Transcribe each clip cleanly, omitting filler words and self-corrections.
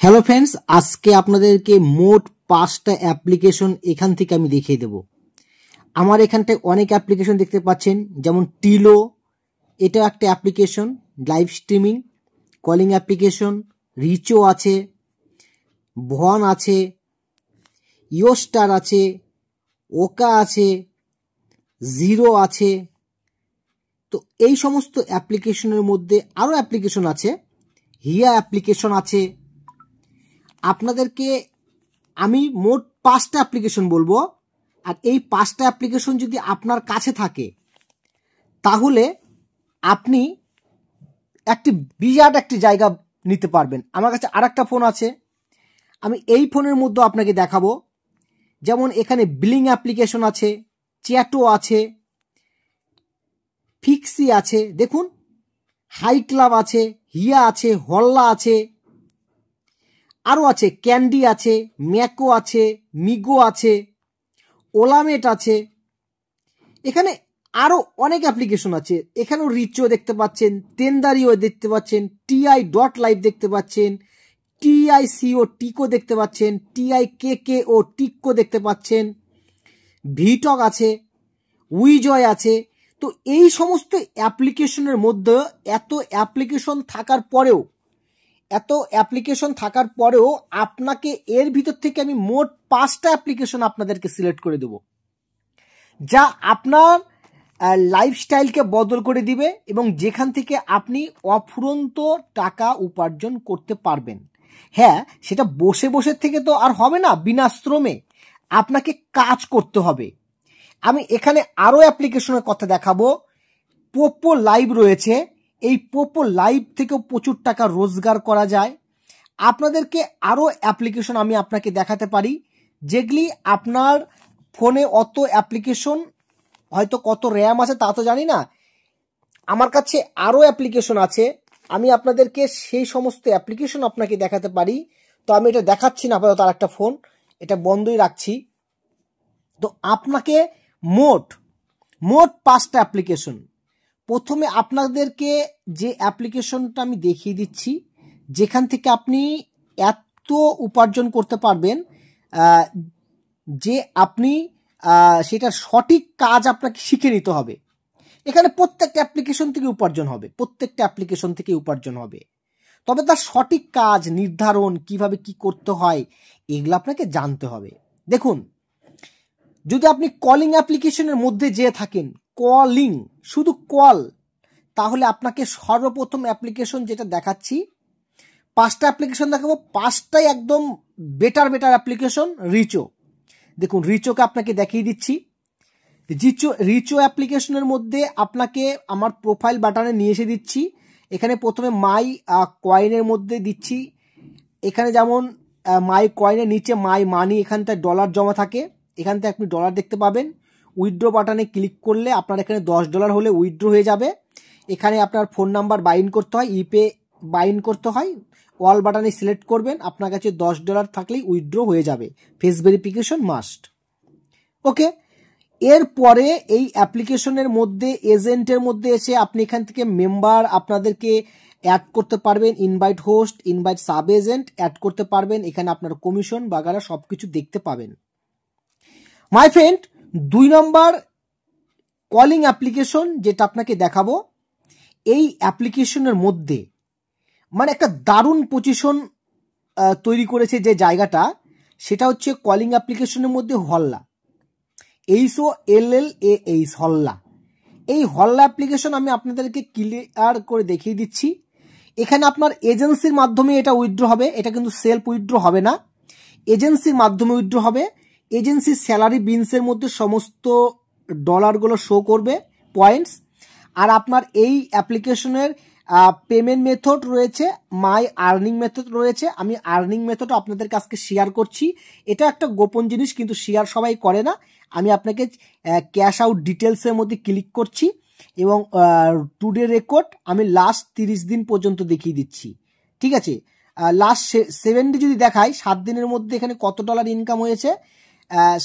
Hello friends, আজকে আপনাদেরকে মোট 5টা অ্যাপ্লিকেশন এখান থেকে আমি দেখিয়ে দেব। আমার এখানটায় অনেক অ্যাপ্লিকেশন দেখতে পাচ্ছেন, যেমন টিলো, এটা একটা application, live streaming calling application, রিচো আছে, ভন আছে, ইয়োস্টার আছে, ওকা আছে, জিরো আছে। তো এই সমস্ত অ্যাপ্লিকেশনের মধ্যে আরও অ্যাপ্লিকেশন আছে, হিয়া অ্যাপ্লিকেশন আছে। আপনাদেরকে আমি মোট 5টা অ্যাপ্লিকেশন বলবো, আর এই 5টা অ্যাপ্লিকেশন যদি আপনার কাছে থাকে তাহলে আপনি বিরাট একটি জায়গা নিতে পারবেন। আমার কাছে আরেকটা ফোন আছে, আমি এই ফোনের মধ্যে আপনাকে দেখাবো। যেমন এখানে বিলিং অ্যাপ্লিকেশন আছে, চ্যাটো আছে, ফিক্সি আছে, দেখুন হাই ক্লাব আছে, হিয়া আছে, হল্লা আছে, আরও আছে ক্যান্ডি আছে, ম্যাকো আছে, মিগো আছে, ওলামেট আছে। এখানে আরো অনেক অ্যাপ্লিকেশন আছে। এখানেও রিচো দেখতে পাচ্ছেন, তেন্দারিও দেখতে পাচ্ছেন, TI.live দেখতে পাচ্ছেন, TICO টিকো দেখতে পাচ্ছেন, TIKKO টিকো দেখতে পাচ্ছেন, ভিটক আছে, উইজয় আছে। তো এই সমস্ত অ্যাপ্লিকেশনের মধ্যে এত অ্যাপ্লিকেশন থাকার পরেও আপনাকে এর ভিতর থেকে আমি মোট 5টা অ্যাপ্লিকেশন আপনাদেরকে সিলেক্ট করে দেব, যা আপনার লাইফস্টাইলকে বদল করে দিবে এবং যেখান থেকে আপনি অফুরন্ত টাকা উপার্জন করতে পারবেন। হ্যাঁ, সেটা বসে বসে থেকে তো আর হবে না, বিনা শ্রমে আপনাকে কাজ করতে হবে। আমি এখানে আরও অ্যাপ্লিকেশনের কথা দেখাবো। পোপো লাইভ রয়েছে, এই পোপো লাইভ থেকেও প্রচুর টাকা রোজগার করা যায়। আপনাদেরকে আরও অ্যাপ্লিকেশন আমি আপনাকে দেখাতে পারি, যেগুলি আপনার ফোনে অত অ্যাপ্লিকেশন, হয়তো কত র্যাম আছে তা তো জানি না, আমার কাছে আরও অ্যাপ্লিকেশন আছে। আমি আপনাদেরকে সেই সমস্ত অ্যাপ্লিকেশন আপনাকে দেখাতে পারি। তো আমি এটা দেখাচ্ছি না আপাতত, আর একটা ফোন, এটা বন্ধই রাখছি। তো আপনাকে মোট 5টা অ্যাপ্লিকেশন, প্রথমে আপনাদেরকে যে অ্যাপ্লিকেশনটা আমি দেখিয়ে দিচ্ছি, যেখান থেকে আপনি এত উপার্জন করতে পারবেন যে আপনি সেটার সঠিক কাজ আপনাকে শিখে নিতে হবে। এখানে প্রত্যেকটা অ্যাপ্লিকেশন থেকে উপার্জন হবে, তবে তার সঠিক কাজ নির্ধারণ, কিভাবে কি করতে হয়, এগুলো আপনাকে জানতে হবে। দেখুন, যদি আপনি কলিং অ্যাপ্লিকেশনের মধ্যে যেয়ে থাকেন, কলিং শুধু কল, তাহলে আপনাকে সর্বপ্রথম অ্যাপ্লিকেশন যেটা দেখাচ্ছি, 5টা অ্যাপ্লিকেশন দেখাবো, 5টাই একদম বেটার অ্যাপ্লিকেশন। রিচো, দেখুন রিচোকে আপনাকে দেখিয়ে দিচ্ছি। রিচো অ্যাপ্লিকেশনের মধ্যে আপনাকে আমার প্রোফাইল বাটনে নিয়ে এসে দিচ্ছি। এখানে প্রথমে মাই কয়েনের মধ্যে দিচ্ছি। এখানে যেমন মাই কয়েনের নিচে মাই মানি, এখানটায় ডলার জমা থাকে, এখান থেকে আপনি ডলার দেখতে পাবেন। উইথড্র বাটনে ক্লিক করলে আপনার এখানে $10 হলে উইথড্র হয়ে যাবে। এখানে আপনার ফোন নাম্বার বাইন্ড করতে হয়, ইপে বাইন্ড করতে হয়, অল বাটনে সিলেক্ট করবেন, আপনার কাছে $10 থাকলেই উইথড্র হয়ে যাবে। Face verification must. ওকে, এরপরে এই অ্যাপ্লিকেশনের মধ্যে এজেন্টের মধ্যে এসে আপনি এখান থেকে মেম্বার আপনাদেরকে অ্যাড করতে পারবেন, invite host, invite sub agent add করতে পারবেন। এখানে আপনার কমিশন বাগারা সবকিছু দেখতে পাবেন। মাই ফ্রেন্ড, 2 নম্বর কলিং অ্যাপ্লিকেশন যেটা আপনাকে দেখাবো, এই অ্যাপ্লিকেশনের মধ্যে মানে একটা দারুণ পজিশন তৈরি করেছে যে জায়গাটা, সেটা হচ্ছে কলিং অ্যাপ্লিকেশনের মধ্যে হল্লা, HOLLAH, হল্লা। এই হল্লা অ্যাপ্লিকেশন আমি আপনাদেরকে ক্লিয়ার করে দেখিয়ে দিচ্ছি। এখানে আপনার এজেন্সির মাধ্যমে এটা উইথড্র হবে, এটা কিন্তু সেলফ উইথড্র হবে না, এজেন্সির মাধ্যমে উইথড্র হবে। এজেন্সির স্যালারি বিনসের মধ্যে সমস্ত ডলারগুলো শো করবে, পয়েন্টস। আর আপনার এই অ্যাপ্লিকেশনের পেমেন্ট মেথড রয়েছে, মাই আর্নিং মেথড রয়েছে। আমি আর্নিং মেথড আপনাদের কাছে শেয়ার করছি। এটা একটা গোপন জিনিস, কিন্তু শেয়ার সবাই করে না। আমি আপনাকে ক্যাশ আউট ডিটেলসের মধ্যে ক্লিক করছি এবং টুডে রেকর্ড আমি লাস্ট 30 দিন পর্যন্ত দেখিয়ে দিচ্ছি। ঠিক আছে, লাস্ট 7 ডে যদি দেখাই, 7 দিনের মধ্যে এখানে কত ডলার ইনকাম হয়েছে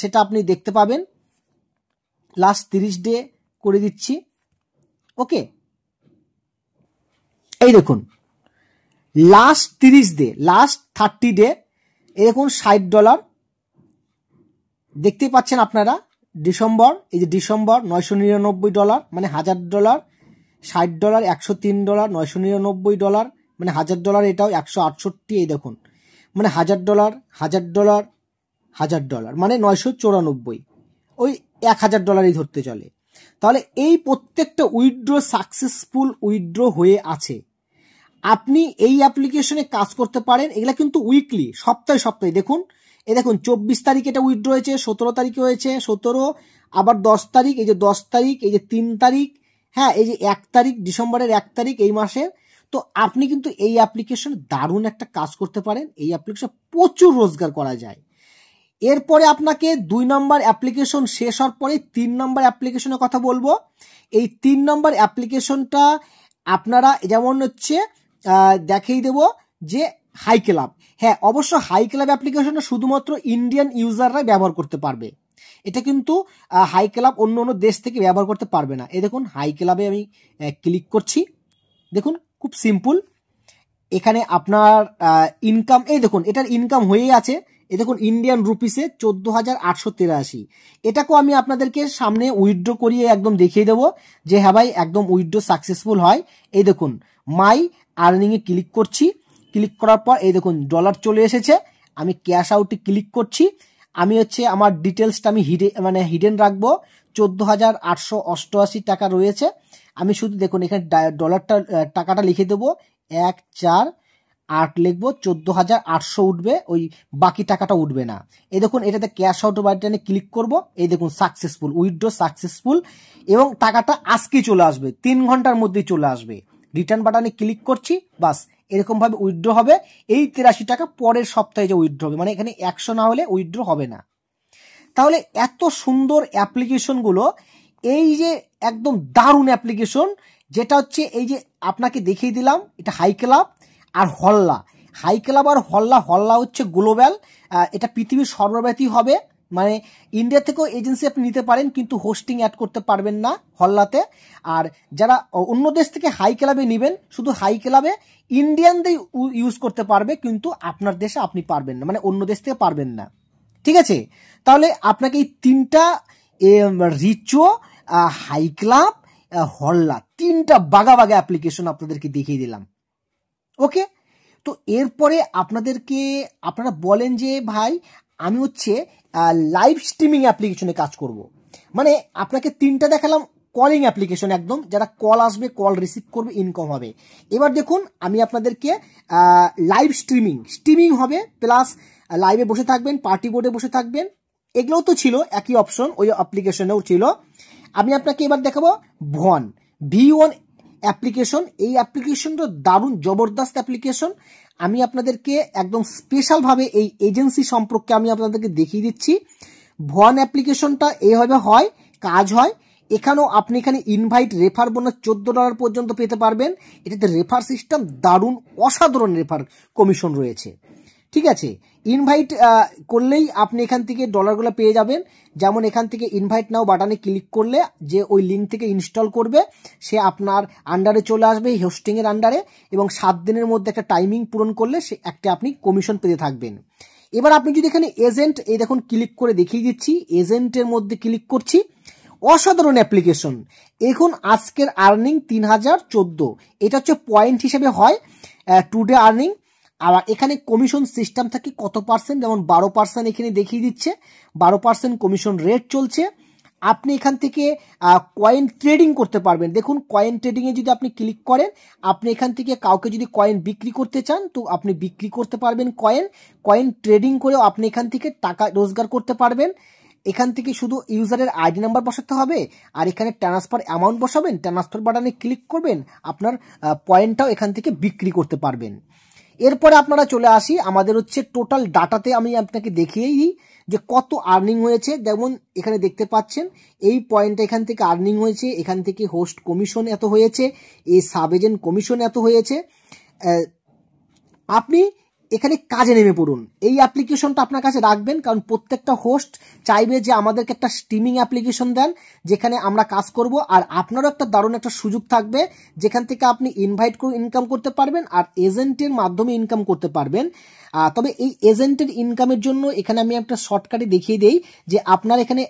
সেটা আপনি দেখতে পাবেন। লাস্ট 30 ডে করে দিচ্ছি। ওকে, এই দেখুন লাস্ট 30 ডে, লাস্ট 30 ডে এরকম $60 দেখতে পাচ্ছেন আপনারা। ডিসেম্বর, এই যে ডিসেম্বর $999 মানে $1000, $60, $103, $999 মানে $1000, এটাও 168, এই দেখুন মানে $1000, $1000, $1000 মানে 994, ওই $1000 ধরতে চলে। তাহলে এই প্রত্যেকটা উইথড্র সাকসেসফুল উইথড্র হয়ে আছে। আপনি এই অ্যাপ্লিকেশনে কাজ করতে পারেন। এগুলা কিন্তু উইকলি, সপ্তাহে সপ্তাহে। দেখুন এই দেখুন 24 তারিখ এটা উইথড্র হয়েছে, 17 তারিখে হয়েছে 17, আবার 10 তারিখ, এই যে 10 তারিখ, এই যে 3 তারিখ, হ্যাঁ এই যে 1 তারিখ, ডিসেম্বরের 1 তারিখ এই মাসের। তো আপনি কিন্তু এই অ্যাপ্লিকেশন দারুণ একটা কাজ করতে পারেন। এই অ্যাপ্লিকেশন প্রচুর রোজগার করা যায়। এরপরে আপনাকে 2 নম্বর অ্যাপ্লিকেশন শেষ হওয়ার পরে 3 নম্বর অ্যাপ্লিকেশনের কথা বলবো। এই 3 নম্বর অ্যাপ্লিকেশনটা আপনারা যেমন হচ্ছে দেখিয়ে দেব যে হাই ক্লাব। হ্যাঁ অবশ্য হাই ক্লাব অ্যাপ্লিকেশনটা শুধুমাত্র ইন্ডিয়ান ইউজাররাই ব্যবহার করতে পারবে। এটা কিন্তু হাই ক্লাব অন্য অন্য দেশ থেকে ব্যবহার করতে পারবে না। এই দেখুন হাই ক্লাবে আমি ক্লিক করছি। দেখুন খুব সিম্পল। এখানে আপনার ইনকাম, এই দেখুন এটার ইনকাম হয়েই আছে। এই দেখুন ইন্ডিয়ান রুপিসে 14,883। এটাকেও আমি আপনাদেরকে সামনে উইথড্র করিয়ে একদম দেখিয়ে দেবো যে হ্যাঁ ভাই একদম উইথড্র সাকসেসফুল হয়। এই দেখুন মাই আর্নিং এ ক্লিক করছি। ক্লিক করার পর এই দেখুন ডলার চলে এসেছে। আমি ক্যাশ আউটে ক্লিক করছি। আমি হচ্ছে আমার ডিটেলসটা আমি হিডেন রাখবো। 14,888 টাকা রয়েছে। আমি শুধু দেখুন এখানে ডলারটা টাকাটা লিখে দেবো 148 লিখবো, 14,800 উঠবে, ওই বাকি টাকাটা উঠবে না। এই দেখুন এটাতে ক্যাশ আউট বাটনে ক্লিক করব। এই দেখুন সাকসেসফুল, উইথড্র সাকসেসফুল, এবং টাকাটা আজকেই চলে আসবে, 3 ঘন্টার মধ্যেই চলে আসবে। রিটার্ন বাটনে ক্লিক করছি, বাস এরকম ভাবে উইথড্র হবে। এই 83 টাকা পরের সপ্তাহে যে উইথড্র হবে, মানে এখানে 100 না হলে উইথড্র হবে না। তাহলে এত সুন্দর অ্যাপ্লিকেশনগুলো, এই যে একদম দারুণ অ্যাপ্লিকেশন, যেটা হচ্ছে এই যে আপনাকে দেখিয়ে দিলাম, এটা হাই ক্লাব আর হল্লা। হাই ক্লাব আর হল্লা, হল্লা হচ্ছে গ্লোবাল, এটা পৃথিবীর সর্বব্যাপী হবে। মানে ইন্ডিয়া থেকেও এজেন্সি আপনি নিতে পারেন, কিন্তু হোস্টিং অ্যাড করতে পারবেন না হল্লাতে। আর যারা অন্য দেশ থেকে হাই ক্লাবে নেবেন, শুধু হাই ক্লাবে ইন্ডিয়ানদের ইউজ করতে পারবে, কিন্তু আপনার দেশে আপনি পারবেন না, মানে অন্য দেশ থেকে পারবেন না। ঠিক আছে, তাহলে আপনাকে এই 3টা রিচো, হাই ক্লাব, হল্লা, 3টা বাগা বাগা অ্যাপ্লিকেশন আপনাদেরকে দেখিয়ে দিলাম। ওকে, তো এরপরে আপনারা বলেন যে ভাই আমি হচ্ছে লাইভ স্ট্রিমিং অ্যাপ্লিকেশনে কাজ করব। মানে আপনাকে 3টা দেখালাম কলিং অ্যাপ্লিকেশন, একদম যারা কল আসবে, কল রিসিভ করবে, ইনকাম হবে। এবার দেখুন আমি আপনাদেরকে লাইভ স্ট্রিমিং হবে, প্লাস লাইভে বসে থাকবেন, পার্টি বোর্ডে বসে থাকবেন। এগুলোও তো ছিল একই অপশন, ওই অ্যাপ্লিকেশনেও ছিল। আমি আপনাকে এবার দেখাবো V1 অ্যাপ্লিকেশন। এই অ্যাপ্লিকেশনটা দারুণ জবরদস্ত অ্যাপ্লিকেশন। আমি আপনাদেরকে একদম স্পেশালভাবে এই এজেন্সি সম্পর্কে আমি আপনাদেরকে দেখিয়ে দিচ্ছি। V1 অ্যাপ্লিকেশনটা এইভাবে হয়, কাজ হয়। এখানেও আপনি এখানে ইনভাইট রেফার বোনাস $14 পর্যন্ত পেতে পারবেন। এটাতে রেফার সিস্টেম দারুণ, অসাধারণ রেফার কমিশন রয়েছে। ঠিক আছে, ইনভাইট করলেই আপনি এখান থেকে ডলারগুলো পেয়ে যাবেন। যেমন এখান থেকে ইনভাইট নাও বাটনে ক্লিক করলে যে ওই লিঙ্ক থেকে ইনস্টল করবে, সে আপনার আন্ডারে চলে আসবে, হোস্টিংয়ের আন্ডারে, এবং 7 দিনের মধ্যে একটা টাইমিং পূরণ করলে সে একটা আপনি কমিশন পেতে থাকবেন। এবার আপনি যদি এখানে এজেন্ট, এই দেখুন ক্লিক করে দেখিয়ে দিচ্ছি, এজেন্টের মধ্যে ক্লিক করছি। অসাধারণ অ্যাপ্লিকেশন। এখন আজকের আর্নিং 3014, এটা হচ্ছে পয়েন্ট হিসেবে হয়, টুডে আর্নিং। আবার এখানে কমিশন সিস্টেম থাকে কত পার্সেন্ট, যেমন 12% এখানে দেখিয়ে দিচ্ছে, 12% কমিশন রেট চলছে। আপনি এখান থেকে কয়েন ট্রেডিং করতে পারবেন। দেখুন কয়েন ট্রেডিংয়ে যদি আপনি ক্লিক করেন, আপনি এখান থেকে কাউকে যদি কয়েন বিক্রি করতে চান, তো আপনি বিক্রি করতে পারবেন কয়েন ট্রেডিং করেও আপনি এখান থেকে টাকা রোজগার করতে পারবেন। এখান থেকে শুধু ইউজারের আইডি নাম্বার বসাতে হবে, আর এখানে ট্রান্সফার অ্যামাউন্ট বসাবেন, ট্রান্সফার বাটনে ক্লিক করবেন, আপনার পয়েন্টটাও এখান থেকে বিক্রি করতে পারবেন। এরপরে আপনারা চলে আসি আমাদের হচ্ছে টোটাল ডাটাতে। আমি আপনাকে দেখিয়েই দিই যে কত আর্নিং হয়েছে। যেমন এখানে দেখতে পাচ্ছেন এই পয়েন্টটা এখান থেকে আর্নিং হয়েছে, এখান থেকে হোস্ট কমিশন এত হয়েছে, এই সাব এজেন্ট কমিশন এত হয়েছে। আপনি এখানে কাজে নেমে পড়ুন। এই অ্যাপ্লিকেশনটা আপনার কাছে রাখবেন, কারণ প্রত্যেকটা হোস্ট চাইবে যে আমাদেরকে একটা স্ট্রিমিং অ্যাপ্লিকেশন দেন যেখানে আমরা কাজ করব। আর আপনারও একটা দারুণ একটা সুযোগ থাকবে যেখান থেকে আপনি ইনভাইট করে ইনকাম করতে পারবেন আর এজেন্টের মাধ্যমে ইনকাম করতে পারবেন। তবে এই এজেন্টের ইনকামের জন্য এখানে আমি একটা শর্টকাটে দেখিয়ে দেই যে আপনার এখানে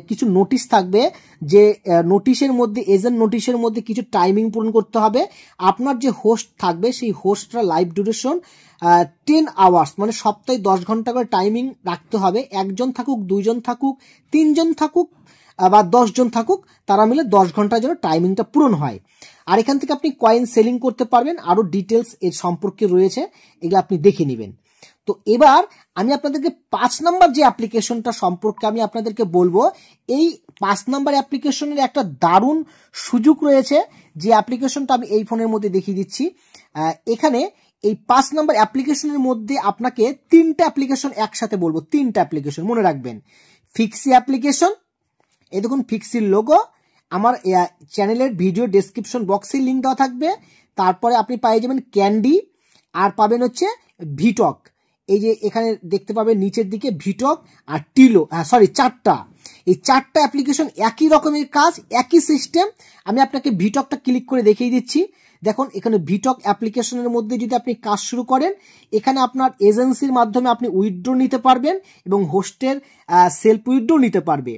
কিছু নোটিশ থাকবে, যে নোটিশের মধ্যে এজেন্ট নোটিশের মধ্যে কিছু টাইমিং পূরণ করতে হবে। আপনার যে হোস্ট থাকবে সেই হোস্টটা লাইভ ডিউরেশন 10 আওয়ার্স, মানে সপ্তাহে 10 ঘন্টা করে টাইমিং রাখতে হবে। একজন থাকুক, দুইজন থাকুক, তিনজন থাকুক বা 10 জন থাকুক, তারা মিলে 10 ঘন্টার জন্য টাইমিংটা পূরণ হয়। আর এখান থেকে আপনি কয়েন সেলিং করতে পারবেন, আরো ডিটেলস এর সম্পর্কে রয়েছে, এগুলো আপনি দেখে নেবেন। তো এবার আমি আপনাদেরকে 5 নাম্বার যে অ্যাপ্লিকেশনটা সম্পর্কে আমি আপনাদেরকে বলবো, এই 5 নাম্বার অ্যাপ্লিকেশনের একটা দারুণ সুযোগ রয়েছে, যে অ্যাপ্লিকেশনটা আমি এই ফোনের মধ্যে দেখিয়ে দিচ্ছি। এখানে এই 5 নাম্বার অ্যাপ্লিকেশনের মধ্যে আপনাকে 3টা অ্যাপ্লিকেশন একসাথে বলবো, 3টা অ্যাপ্লিকেশন মনে রাখবেন। ফিক্সি অ্যাপ্লিকেশন, এই দেখুন ফিক্সির লোগো, আমার চ্যানেলের ভিডিও ডেসক্রিপশন বক্সে লিঙ্ক দেওয়া থাকবে। তারপরে আপনি পেয়ে যাবেন ক্যান্ডি, আর পাবেন হচ্ছে ভিটক। এই যে এখানে দেখতে পাবেন নিচের দিকে ভিটক আর টিলো, সরি 4টা, এই 4টা অ্যাপ্লিকেশন একই রকমের কাজ, একই সিস্টেম। আমি আপনাকে ভিটকটা ক্লিক করে দেখিয়ে দিচ্ছি। দেখুন এখানে ভিটক অ্যাপ্লিকেশনের মধ্যে যদি আপনি কাজ শুরু করেন, এখানে আপনার এজেন্সির মাধ্যমে আপনি উইথড্র নিতে পারবেন এবং হোস্টের সেলফ উইথড্র নিতে পারবে।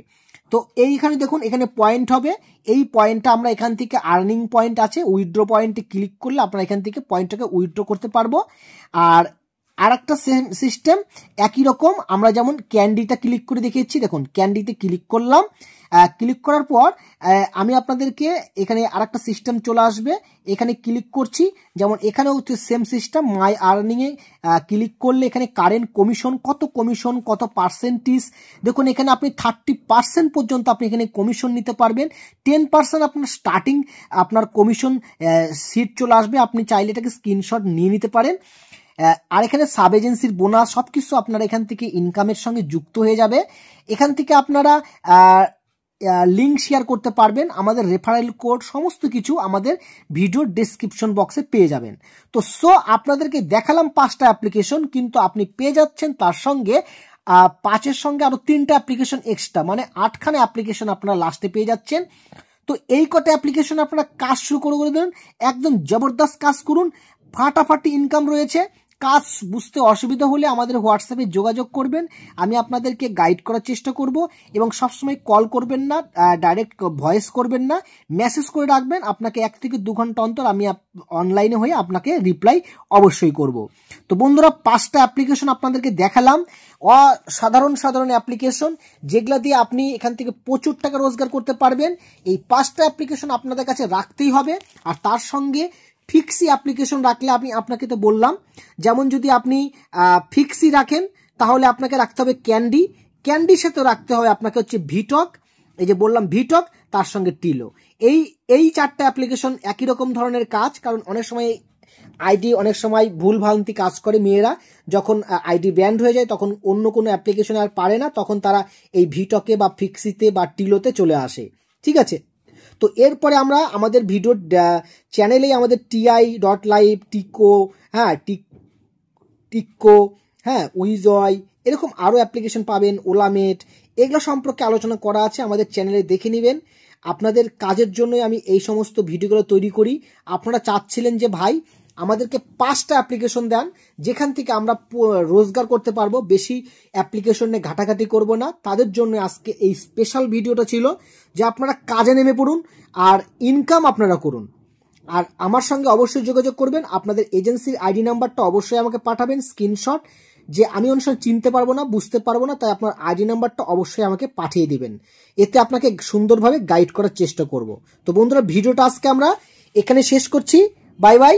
তো এইখানে দেখুন এখানে পয়েন্ট হবে, এই পয়েন্টটা আমরা এখান থেকে আর্নিং পয়েন্ট আছে, উইথড্র পয়েন্টে ক্লিক করলে আপনারা এখান থেকে পয়েন্টটাকে উইথড্র করতে পারবো। আর একটা সিস্টেম একই রকম, আমরা যেমন ক্যান্ডিটা ক্লিক করে দেখিয়েছি, দেখুন ক্যান্ডিতে ক্লিক করলাম। ক্লিক করার পর আমি আপনাদেরকে এখানে আরেকটা সিস্টেম চলে আসবে, এখানে ক্লিক করছি। যেমন এখানেও সেম সিস্টেম, মাই আর্নিংয়ে ক্লিক করলে এখানে কারেন্ট কমিশন কত পার্সেন্টেজ, দেখুন এখানে আপনি 30% পর্যন্ত আপনি এখানে কমিশন নিতে পারবেন। 10% আপনার স্টার্টিং আপনার কমিশন সিট চলে আসবে, আপনি চাইলে এটাকে স্ক্রিনশট নিয়ে নিতে পারেন। আর এখানে সাব এজেন্সির বোনাস সবকিছু আপনারা এখান থেকে ইনকামের সঙ্গে যুক্ত হয়ে যাবে। এখান থেকে আপনারা লিঙ্ক শেয়ার করতে পারবেন, আমাদের রেফারেল কোড সমস্ত কিছু আমাদের ভিডিও ডেসক্রিপশন বক্সে পেয়ে যাবেন। তো আপনাদেরকে দেখালাম 5টা অ্যাপ্লিকেশন, কিন্তু আপনি পেয়ে যাচ্ছেন তার সঙ্গে 5-এর সঙ্গে আরো 3টা অ্যাপ্লিকেশন এক্সট্রা, মানে 8খানা অ্যাপ্লিকেশন আপনারা লাস্টে পেয়ে যাচ্ছেন। তো এই কটা অ্যাপ্লিকেশন আপনারা কাজ শুরু করে দেন, একদম জবরদস্ত কাজ করুন, ফাটাফাটি ইনকাম রয়েছে। কাজ বুঝতে অসুবিধা হলে আমাদের হোয়াটসঅ্যাপে যোগাযোগ করবেন, আমি আপনাদেরকে গাইড করার চেষ্টা করব। এবং সবসময় কল করবেন না, ডাইরেক্ট ভয়েস করবেন না, মেসেজ করে রাখবেন। আপনাকে 1 থেকে 2 ঘন্টা অন্তর আমি অনলাইনে হয়ে আপনাকে রিপ্লাই অবশ্যই করব। তো বন্ধুরা 5টা অ্যাপ্লিকেশন আপনাদেরকে দেখালাম, সাধারণ অ্যাপ্লিকেশন, যেগুলা দিয়ে আপনি এখান থেকে প্রচুর টাকা রোজগার করতে পারবেন। এই 5টা অ্যাপ্লিকেশন আপনাদের কাছে রাখতেই হবে। আর তার সঙ্গে ফিক্সি অ্যাপ্লিকেশন রাখলে আপনাকে তো বললাম, যেমন যদি আপনি ফিক্সি রাখেন তাহলে আপনাকে রাখতে হবে ক্যান্ডির সাথে রাখতে হবে আপনাকে হচ্ছে ভিটক, এই যে বললাম ভিটক, তার সঙ্গে টিলো। এই 4টা অ্যাপ্লিকেশন একই রকম ধরনের কাজ, কারণ অনেক সময় আইডি অনেক সময় ভুল ভ্রান্তি কাজ করে, মেয়েরা যখন আইডি ব্যান্ড হয়ে যায় তখন অন্য কোনো অ্যাপ্লিকেশন আর পারে না, তখন তারা এই ভিটকে বা ফিক্সিতে বা টিলোতে চলে আসে। ঠিক আছে, তো এরপরে আমরা আমাদের ভিডিও চ্যানেলেই আমাদের TI.live, টিকো, টিকো, উইজয়, এরকম আরও অ্যাপ্লিকেশন পাবেন, ওলামেট, এগুলো সম্পর্কে আলোচনা করা আছে, আমাদের চ্যানেলে দেখে নেবেন। আপনাদের কাজের জন্যই আমি এই সমস্ত ভিডিওগুলো তৈরি করি। আপনারা চাচ্ছিলেন যে ভাই আমাদেরকে 5টা অ্যাপ্লিকেশন দেন যেখান থেকে আমরা রোজগার করতে পারবো, বেশি অ্যাপ্লিকেশন নিয়ে ঘাটাঘাটি করব না, তাদের জন্য আজকে এই স্পেশাল ভিডিওটা ছিল, যে আপনারা কাজে নেমে পড়ুন আর ইনকাম আপনারা করুন। আর আমার সঙ্গে অবশ্যই যোগাযোগ করবেন, আপনাদের এজেন্সির আইডি নাম্বারটা অবশ্যই আমাকে পাঠাবেন স্ক্রিনশট, যে আমি অনেক সময় চিনতে পারবো না, বুঝতে পারবো না, তাই আপনার আইডি নাম্বারটা অবশ্যই আমাকে পাঠিয়ে দিবেন, এতে আপনাকে সুন্দরভাবে গাইড করার চেষ্টা করব। তো বন্ধুরা ভিডিওটা আজকে আমরা এখানে শেষ করছি, বাই বাই।